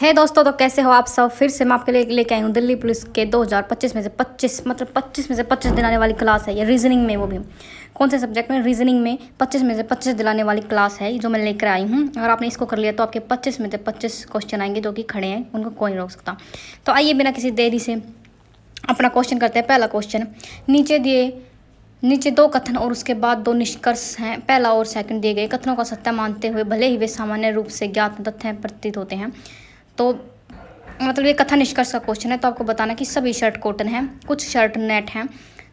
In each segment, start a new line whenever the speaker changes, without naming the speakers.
है दोस्तों, तो कैसे हो आप सब। फिर से मैं आपके लिए लेके आई हूँ दिल्ली पुलिस के 2025 में से 25 में से 25 दिलाने वाली क्लास है ये। रीजनिंग में, वो भी कौन से सब्जेक्ट में, रीजनिंग में 25 में से 25 दिलाने वाली क्लास है जो मैं लेकर आई हूँ। अगर आपने इसको कर लिया तो आपके 25 में से 25 क्वेश्चन आएंगे जो कि खड़े हैं, उनको कोई नहीं रोक सकता। तो आइए बिना किसी देरी से अपना क्वेश्चन करते हैं। पहला क्वेश्चन, नीचे दो कथन और उसके बाद दो निष्कर्ष हैं। पहला और सेकंड दिए गए कथनों का सत्य मानते हुए भले ही वे सामान्य रूप से ज्ञात तथ्य प्रतीत होते हैं। तो मतलब ये कथन निष्कर्ष का क्वेश्चन है, तो आपको बताना कि सभी शर्ट कॉटन हैं, कुछ शर्ट नेट हैं।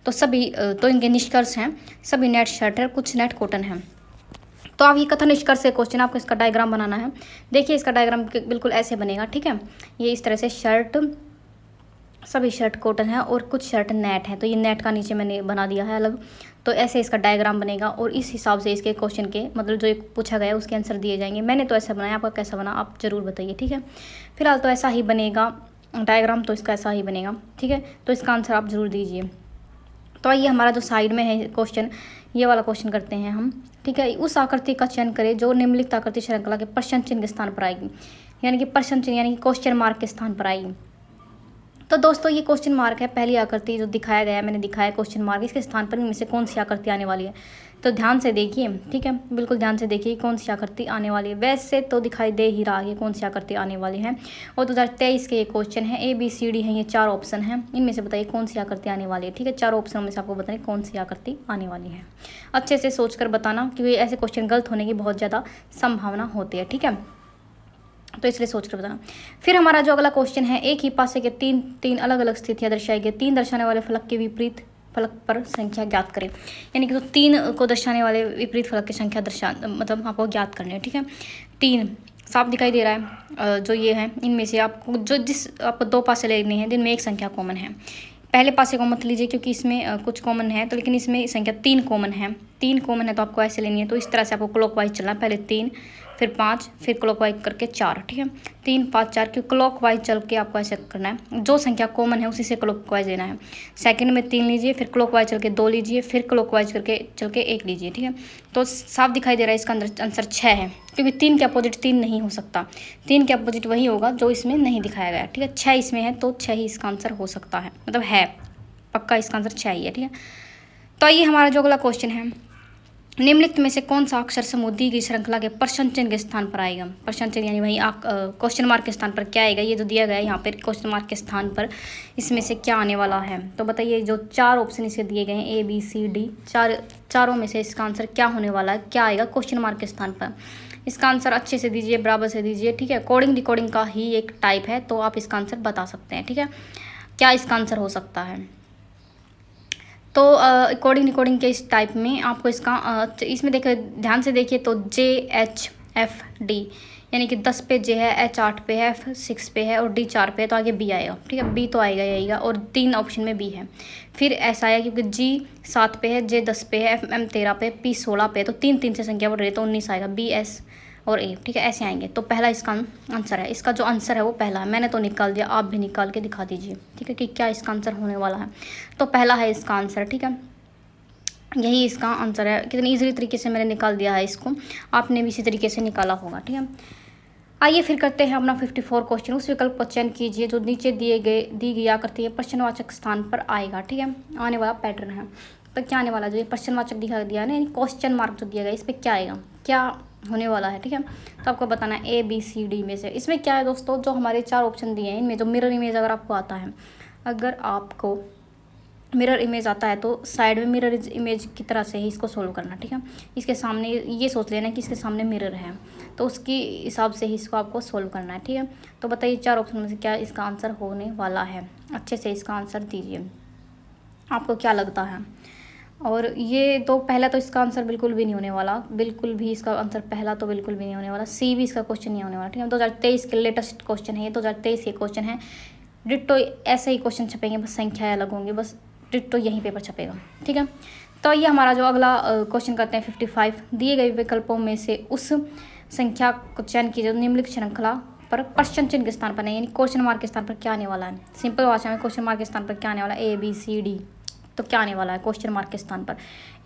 तो इनके निष्कर्ष हैं सभी नेट शर्ट है, कुछ नेट कॉटन है। तो आप ये कथन निष्कर्ष से क्वेश्चन, आपको इसका डायग्राम बनाना है। देखिए इसका डायग्राम बिल्कुल ऐसे बनेगा, ठीक है। ये इस तरह से सभी शर्ट कॉटन है और कुछ शर्ट नेट है। तो ये नेट का नीचे मैंने बना दिया है अलग। तो ऐसे इसका डायग्राम बनेगा और इस हिसाब से इसके क्वेश्चन के मतलब जो एक पूछा गया है उसके आंसर दिए जाएंगे। मैंने तो ऐसा बनाया, आपका कैसा बना आप ज़रूर बताइए, ठीक है। फिलहाल तो ऐसा ही बनेगा डायग्राम, तो इसका ऐसा ही बनेगा, ठीक है। तो इसका आंसर आप ज़रूर दीजिए। तो आइए हमारा जो साइड में है क्वेश्चन, ये वाला क्वेश्चन करते हैं हम, ठीक है। उस आकृति का चयन करें जो निम्नलिखित आकृति श्रृंखला के प्रश्न चिन्ह के स्थान पर आएगी, यानी कि प्रश्न चिन्ह यानी कि क्वेश्चन मार्क के स्थान पर आएगी। तो दोस्तों ये क्वेश्चन मार्क है, पहली आकृति जो दिखाया गया है, मैंने दिखाया क्वेश्चन मार्क, इसके स्थान पर इनमें से कौन सी आकृति आने वाली है। तो ध्यान से देखिए, ठीक है, बिल्कुल ध्यान से देखिए कौन सी आकृति आने वाली है। वैसे तो दिखाई दे ही रहा है कौन सी आकृति आने वाली है। और 2023 के ये क्वेश्चन है, ABCD है, ये 4 ऑप्शन हैं, इनमें से बताइए कौन सी आकृति आने वाली है, ठीक है। 4 ऑप्शन में से आपको बताइए कौन सी आकृति आने वाली है। अच्छे से सोच कर बताना, क्योंकि ऐसे क्वेश्चन गलत होने की बहुत ज़्यादा संभावना होती है, ठीक है। तो इसलिए सोच कर बताना। फिर हमारा जो अगला क्वेश्चन है, एक ही पासे के तीन अलग अलग स्थितियां दर्शाई गई, 3 दर्शाने वाले फलक के विपरीत फलक पर संख्या ज्ञात करें। यानी कि तो 3 को दर्शाने वाले विपरीत फलक की संख्या मतलब आपको ज्ञात करनी है, ठीक है। 3 साफ दिखाई दे रहा है। जो ये है इनमें से आपको आपको 2 पासे लेने हैं जिनमें एक संख्या कॉमन है। पहले पासे को मत लीजिए क्योंकि इसमें कुछ कॉमन है, तो लेकिन इसमें संख्या 3 कॉमन है। 3 कॉमन है तो आपको ऐसे लेनी है। तो इस तरह से आपको क्लॉकवाइज चलना है, पहले 3 फिर 5 फिर क्लॉकवाइज करके 4, ठीक है। 3 5 4 क्यों क्लॉकवाइज चल के आपको ऐसे करना है। जो संख्या कॉमन है उसी से क्लॉकवाइज लेना है। सेकंड में 3 लीजिए, फिर क्लॉकवाइज चल के 2 लीजिए, फिर क्लॉकवाइज करके चल के 1 लीजिए, ठीक है। तो साफ दिखाई दे रहा है इसका आंसर 6 है, क्योंकि 3 के अपोजिट 3 नहीं हो सकता। 3 के अपोजिट वही होगा जो इसमें नहीं दिखाया गया, ठीक है। 6 इसमें है तो 6 ही इसका आंसर हो सकता है, मतलब है पक्का इसका आंसर 6 ही है, ठीक है। तो ये हमारा जो अगला क्वेश्चन है, निम्नलिखित में से कौन सा अक्षर समूह दी गई श्रृंखला के प्रश्न चिन्ह के स्थान पर आएगा। प्रश्न चिन्ह यानी वही क्वेश्चन मार्क के स्थान पर क्या आएगा, ये जो दिया गया है यहाँ पर क्वेश्चन मार्क के स्थान पर इसमें से क्या आने वाला है। तो बताइए जो 4 ऑप्शन इसके दिए गए हैं ABCD, चारों में से इसका आंसर क्या होने वाला है, क्या आएगा क्वेश्चन मार्क के स्थान पर। इसका आंसर अच्छे से दीजिए, बराबर से दीजिए, ठीक है। कोडिंग डिकोडिंग का ही एक टाइप है, तो आप इसका आंसर बता सकते हैं, ठीक है, क्या इसका आंसर हो सकता है। तो कोडिंग के इस टाइप में आपको इसमें देखिए ध्यान से देखिए, तो JHFD यानी कि 10 पे J है, H 8 पे है, F 6 पे है और D 4 पे है, तो आगे B आएगा, ठीक है। B तो आएगा ही आएगा, और 3 ऑप्शन में B है। फिर ऐसा आया क्योंकि G 7 पे है, J 10 पे है, FM 13 पे, P 16 पे, तो 3 से संख्या बढ़ रही है तो 19 आएगा, B S और A, ठीक है, ऐसे आएंगे। तो पहला इसका आंसर है, इसका जो आंसर है वो पहला है। मैंने तो निकाल दिया, आप भी निकाल के दिखा दीजिए, ठीक है, कि क्या इसका आंसर होने वाला है। तो पहला है इसका आंसर, ठीक है, यही इसका आंसर है। कितनी ईजी तरीके से मैंने निकाल दिया है इसको, आपने भी इसी तरीके से निकाला होगा, ठीक है। आइए फिर करते हैं अपना 54 क्वेश्चन। उस विकल्प को चयन कीजिए जो नीचे दी गई आकृति के प्रश्नवाचक स्थान पर आएगा, ठीक है। आने वाला पैटर्न है, तो क्या आने वाला जो ये प्रश्नवाचक दिखा दिया है ना, क्वेश्चन मार्क जो दिया गया इस पर क्या आएगा, क्या होने वाला है, ठीक है। तो आपको बताना है ABCD में से। इसमें क्या है दोस्तों, जो हमारे 4 ऑप्शन दिए हैं इनमें जो मिरर इमेज अगर आपको आता है, अगर आपको मिरर इमेज आता है तो साइड में मिरर इमेज की तरह से ही इसको सोल्व करना, ठीक है। इसके सामने ये सोच लेना कि इसके सामने मिरर है, तो उसकी हिसाब से ही इसको आपको सोल्व करना है, ठीक है। तो बताइए 4 ऑप्शन में से क्या इसका आंसर होने वाला है। अच्छे से इसका आंसर दीजिए, आपको क्या लगता है। और ये तो पहला तो इसका आंसर बिल्कुल भी नहीं होने वाला, बिल्कुल भी इसका आंसर पहला तो बिल्कुल भी नहीं होने वाला। C भी इसका क्वेश्चन नहीं होने वाला, ठीक है। 2023 के लेटेस्ट क्वेश्चन है ये, 2023 के क्वेश्चन है। डिट्टो ऐसे ही क्वेश्चन छपेंगे, बस संख्याएं अलग होंगी, बस डिट्टो यहीं पेपर छपेगा, ठीक है। तो ये हमारा जो अगला क्वेश्चन करते हैं 55। दिए गए विकल्पों में से उस संख्या को चयन कीजिए जो निम्नलिखित श्रृंखला पर प्रश्न चिन्ह के स्थान पर नहीं, यानी क्वेश्चन मार्क के स्थान पर क्या आने वाला है। सिंपल भाषा में क्वेश्चन मार्क के स्थान पर क्या आने वाला है, ABCD। तो क्या आने वाला है क्वेश्चन मार्क के स्थान पर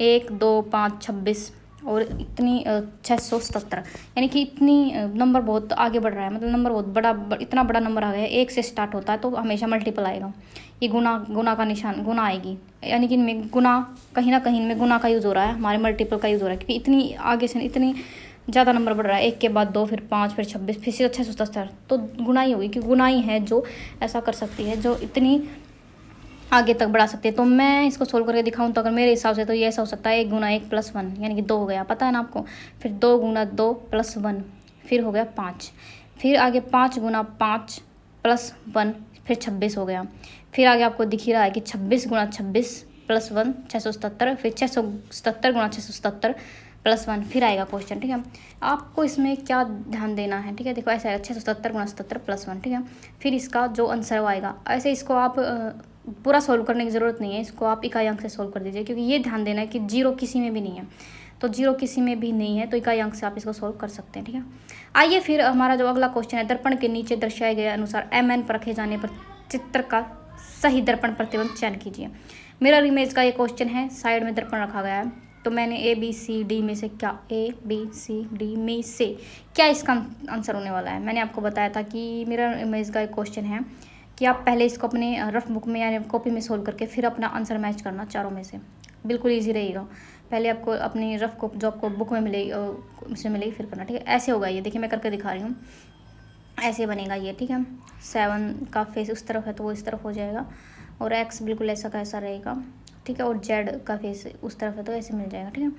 1 2 5 26 और इतनी 677, यानी कि इतनी नंबर बहुत आगे बढ़ रहा है, मतलब नंबर बहुत बड़ा, इतना बड़ा नंबर आ गया है। 1 से स्टार्ट होता है तो हमेशा मल्टीपल आएगा, ये गुना का निशान, गुना आएगी, यानी कि इनमें गुना, कहीं ना कहीं इनमें गुना का यूज़ हो रहा है, हमारे मल्टीपल का यूज़ हो रहा है, क्योंकि इतनी आगे से इतनी ज़्यादा नंबर बढ़ रहा है। 1 के बाद 2, फिर 5, फिर 26, फिर 677, तो गुना ही होगी, क्योंकि गुना ही है जो ऐसा कर सकती है, जो इतनी आगे तक बढ़ा सकते हैं। तो मैं इसको सोल्व करके दिखाऊं तो अगर मेरे हिसाब से तो ये ऐसा हो सकता है 1 गुना 1 प्लस 1, यानी कि 2 हो गया, पता है ना आपको। फिर 2 गुना 2 प्लस 1, फिर हो गया 5, फिर आगे 5 गुना 5 प्लस 1, फिर 26 हो गया। फिर आगे आपको दिख ही रहा है कि 26 गुना 26 प्लस 1 677, फिर 677 गुना 677 प्लस 1, फिर आएगा क्वेश्चन, ठीक है। आपको इसमें क्या ध्यान देना है, ठीक है, देखो ऐसे आएगा 677 गुना 77 प्लस 1, ठीक है। फिर इसका जो आंसर वो आएगा, ऐसे इसको आप पूरा सोल्व करने की ज़रूरत नहीं है, इसको आप इकाई अंक से सोल्व कर दीजिए, क्योंकि ये ध्यान देना है कि 0 किसी में भी नहीं है, तो 0 किसी में भी नहीं है तो इकाई अंक से आप इसको सोल्व कर सकते हैं, ठीक है। आइए फिर हमारा जो अगला क्वेश्चन है, दर्पण के नीचे दर्शाए गए अनुसार MN पर रखे जाने पर चित्र का सही दर्पण प्रतिबंध चयन कीजिए। मिरर इमेज का ये क्वेश्चन है, साइड में दर्पण रखा गया है, तो मैंने ABCD में से क्या ABCD में से क्या इसका आंसर होने वाला है। मैंने आपको बताया था कि मिरर इमेज का एक क्वेश्चन है कि आप पहले इसको अपने रफ बुक में या कॉपी में सोल्व करके फिर अपना आंसर मैच करना चारों में से, बिल्कुल इजी रहेगा। पहले आपको अपनी रफ को जो आपको बुक में मिलेगी उसमें मिलेगी फिर करना, ठीक है। ऐसे होगा ये, देखिए मैं करके दिखा रही हूँ, ऐसे बनेगा ये, ठीक है। 7 का फेस उस तरफ है तो वो इस तरफ हो जाएगा, और X बिल्कुल ऐसा का ऐसा रहेगा, ठीक है, और Z का फेस उस तरफ है तो ऐसे मिल जाएगा, ठीक है।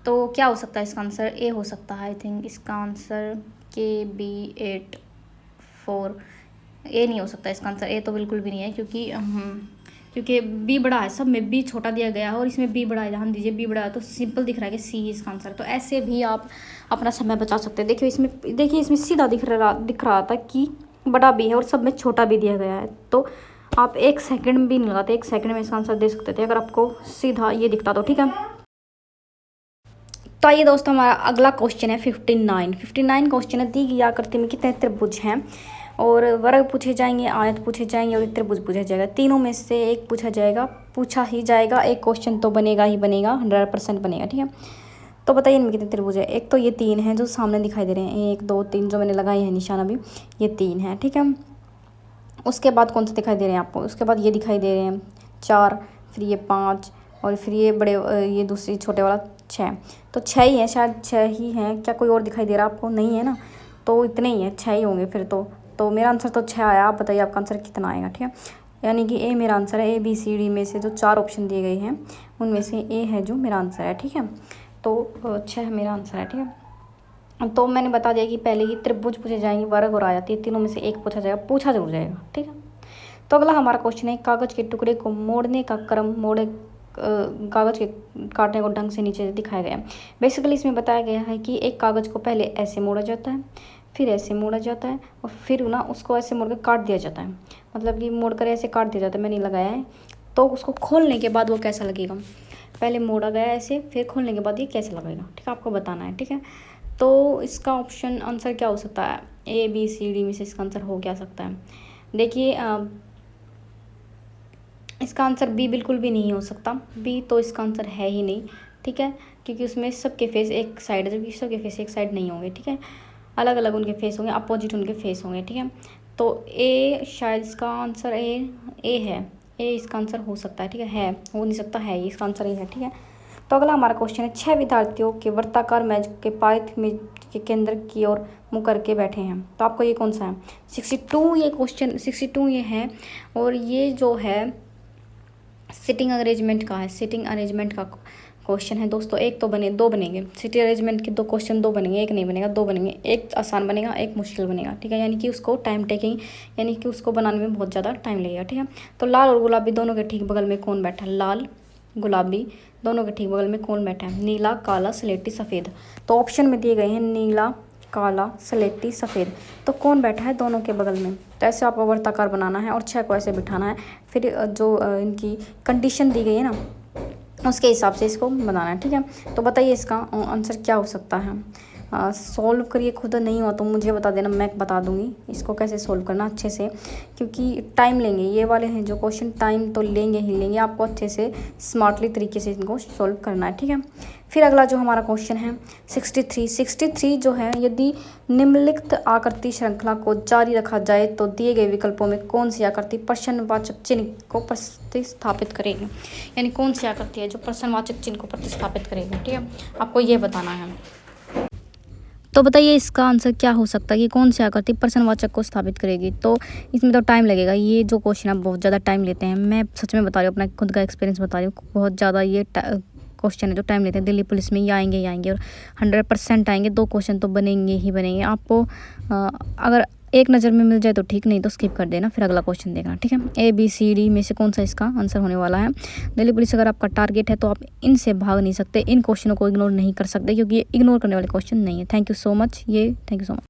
तो क्या हो सकता है इसका आंसर? A हो सकता है, आई थिंक इसका आंसर KB84, A नहीं हो सकता इसका आंसर, A तो बिल्कुल भी नहीं है, क्योंकि B बड़ा है, सब में B छोटा दिया गया है और इसमें B बड़ा है, ध्यान दीजिए B बड़ा है, तो सिंपल दिख रहा है कि C इसका आंसर। तो ऐसे भी आप अपना समय बचा सकते हैं। देखिए इसमें सीधा दिख रहा था कि बड़ा B है और सब में छोटा B दिया गया है, तो आप 1 सेकंड भी नहीं लगाते, 1 सेकंड में इसका आंसर दे सकते थे अगर आपको सीधा ये दिखता तो, ठीक है। तो आइए दोस्तों, हमारा अगला क्वेश्चन है 59 क्वेश्चन है, दी गई आकृति में कितने त्रिभुज हैं, और वर्ग पूछे जाएंगे, आयत पूछे जाएंगे और एक त्रिभुज पूछा जाएगा। तीनों में से एक पूछा ही जाएगा, एक क्वेश्चन तो बनेगा ही बनेगा, 100% बनेगा, ठीक है। तो बताइए इनमें कितने त्रिभुज है। एक तो ये 3 हैं जो सामने दिखाई दे रहे हैं, 1 2 3 जो मैंने लगाए हैं निशान अभी, ये 3 है, ठीक है। उसके बाद कौन से दिखाई दे रहे हैं आपको? उसके बाद ये दिखाई दे रहे हैं 4, फिर ये 5, और फिर ये बड़े, ये दूसरी छोटे वाला 6, तो 6 ही है, शायद 6 ही हैं। क्या कोई और दिखाई दे रहा है आपको? नहीं है ना, तो इतने ही हैं, 6 ही होंगे फिर तो मेरा आंसर तो 6 आया। आप बताइए आपका आंसर कितना आएगा, ठीक है। यानी कि A मेरा आंसर है, ABCD में से जो 4 ऑप्शन दिए गए हैं उनमें से A है जो मेरा आंसर है, ठीक है। तो 6 मेरा आंसर है, ठीक है। तो मैंने बता दिया कि पहले ही त्रिभुज पूछे जाएंगे, वर्ग और आयत, तीनों में से एक पूछा जाएगा, पूछा जरूर जाएगा, ठीक है। तो अगला हमारा क्वेश्चन है, कागज़ के टुकड़े को मोड़ने का क्रम, कागज़ के काटने को ढंग से नीचे दिखाया गया है। बेसिकली इसमें बताया गया है कि एक कागज़ को पहले ऐसे मोड़ा जाता है, फिर ऐसे मोड़ा जाता है, और फिर ना उसको ऐसे मोड़ कर काट दिया जाता है, मतलब कि मोड़ कर ऐसे काट दिया जाता है, मैंने लगाया है। तो उसको खोलने के बाद वो कैसा लगेगा, पहले मोड़ा गया ऐसे, फिर खोलने के बाद ये कैसे लगेगा, ठीक है, आपको बताना है, ठीक है। तो इसका ऑप्शन आंसर क्या हो सकता है? ABCD में से इसका आंसर हो क्या सकता है? देखिए इसका आंसर B बिल्कुल भी नहीं हो सकता, B तो इसका आंसर है ही नहीं, ठीक है, क्योंकि उसमें सबके फेस एक साइड है, जबकि सबके फेस एक साइड नहीं होंगे, ठीक है, अलग अलग उनके फेस होंगे, अपोजिट उनके फेस होंगे, ठीक है। तो A शायद इसका आंसर A है, A इसका आंसर हो सकता है, ठीक है, हो नहीं सकता, है इसका आंसर A है, ठीक है। तो अगला हमारा क्वेश्चन है, 6 विद्यार्थियों के वर्ताकार मेज के पाइथ में के केंद्र की ओर मुँह करके बैठे हैं, तो आपको ये कौन सा है? 62 ये क्वेश्चन 62 ये है, और ये जो है सिटिंग अरेंजमेंट का है, सिटिंग अरेंजमेंट का क्वेश्चन है दोस्तों। दो बनेंगे सिटिंग अरेंजमेंट के, 2 क्वेश्चन 2 बनेंगे, एक नहीं बनेगा, 2 बनेंगे, एक आसान बनेगा, एक मुश्किल बनेगा, ठीक है, यानी कि उसको टाइम टेकिंग, यानी कि उसको बनाने में बहुत ज़्यादा टाइम लगेगा, ठीक है। तो लाल और गुलाबी दोनों के ठीक बगल में कौन बैठा है? लाल गुलाबी दोनों के ठीक बगल में कौन बैठा है? नीला काला स्लेटी सफ़ेद। तो ऑप्शन में दिए गए हैं नीला काला स्लेटी सफ़ेद, तो कौन बैठा है दोनों के बगल में? तो ऐसे आपको वर्ताकार बनाना है और 6 को ऐसे बिठाना है, फिर जो इनकी कंडीशन दी गई है ना उसके हिसाब से इसको बनाना है, ठीक है। तो बताइए इसका आंसर क्या हो सकता है? सॉल्व करिए खुद, नहीं हो तो मुझे बता देना, मैं बता दूंगी इसको कैसे सॉल्व करना अच्छे से, क्योंकि टाइम लेंगे ये वाले हैं जो क्वेश्चन, टाइम तो लेंगे ही लेंगे, आपको अच्छे से स्मार्टली तरीके से इनको सॉल्व करना है, ठीक है। फिर अगला जो हमारा क्वेश्चन है 63 जो है, यदि निम्नलिखित आकृति श्रृंखला को जारी रखा जाए तो दिए गए विकल्पों में कौन सी आकृति प्रश्नवाचक चिन्ह को प्रतिस्थापित करेगी, यानी कौन सी आकृति है जो प्रश्नवाचक चिन्ह को प्रतिस्थापित करेगी, ठीक है, आपको ये बताना है। तो बताइए इसका आंसर क्या हो सकता है कि कौन सी आकृति प्रश्नवाचक को स्थापित करेगी। तो इसमें तो टाइम लगेगा, ये जो क्वेश्चन है बहुत ज़्यादा टाइम लेते हैं, मैं सच में बता रही हूँ, अपना खुद का एक्सपीरियंस बता रही हूँ, बहुत ज़्यादा ये क्वेश्चन है जो टाइम लेते हैं। दिल्ली पुलिस में ये आएंगे ही आएंगे और 100% आएंगे, 2 क्वेश्चन तो बनेंगे ही बनेंगे। आपको अगर एक नज़र में मिल जाए तो ठीक, नहीं तो स्किप कर देना, फिर अगला क्वेश्चन देखना, ठीक है। ABCD में से कौन सा इसका आंसर होने वाला है। दिल्ली पुलिस अगर आपका टारगेट है तो आप इनसे भाग नहीं सकते, इन क्वेश्चनों को इग्नोर नहीं कर सकते, क्योंकि ये इग्नोर करने वाले क्वेश्चन नहीं है। Thank you so much.